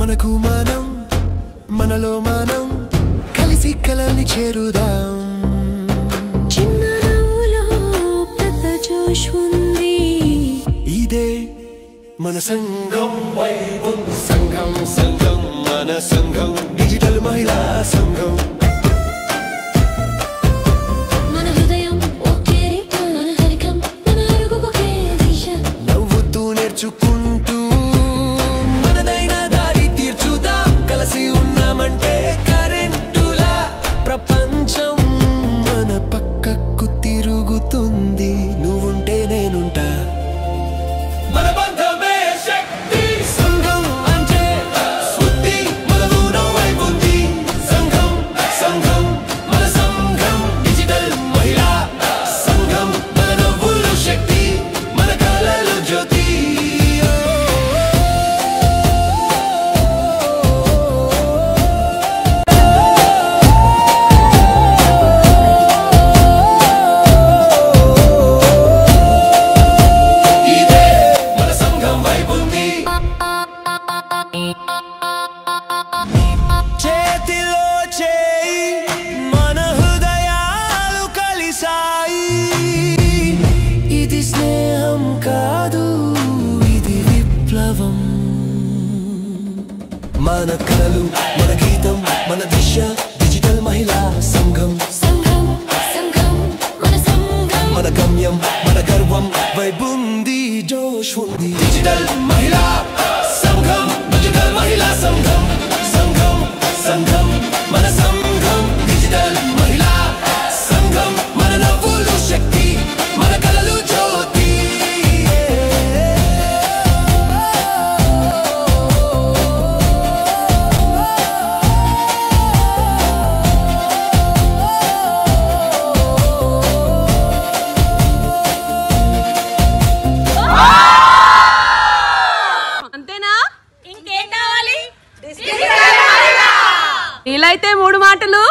మనకు మనం మనలో మనం కలిసి కలల్ని చేరుదాం చిన్న నవ్వులో పెద్ద జోష్ ఉంది ఇదే మన సంఘం సంఘం సంఘం మన సంఘం డిజిటల్ మహిళా సంఘం మన హృదయం ఒకే రీతి మన హరికం మన అడుగుకే దిశ నవ్వుతూ నేర్చుకుంటూ మనదైన దారి తీర్చుదాం కలిసి ఉన్నామంటే కరెంటులా ప్రపంచం మన పక్కకు తిరుగుతుంది నువ్వుంటే నేనుంటా మన బంధమే శక్తి సంఘం అంటే శుద్ధి మనలో వైపుంది సంఘం సంఘం మన సంఘం డిజిటల్ మహిళా సంఘం మన నవ్వులు శక్తి మన కళలు జ్యోతి ఇదే మన సంఘం వైపుంది చేతిలో చేయి మన హృదయాలు కలిసాయి ఇది స్నేహం కాదు ఇది విప్లవం మన కళలు మన గీతం మన దిశ డిజిటల్ మహిళా సంఘం సంఘం సంఘం మన సంఘం మన గమ్యం మన గర్వం వైబుంది జోష్ ఉంది డిజిటల్ మహిళా సంఘం డిజిటల్ మహిళా సంఘం సంఘం సంఘం మన సంఘం డిజిటల్ మహిళా సంఘం మన నవ్వులు శక్తి మన కళలు జ్యోతి అంతేనా ఇంకేం కావాలి ఇలా అయితే 3 మాటలు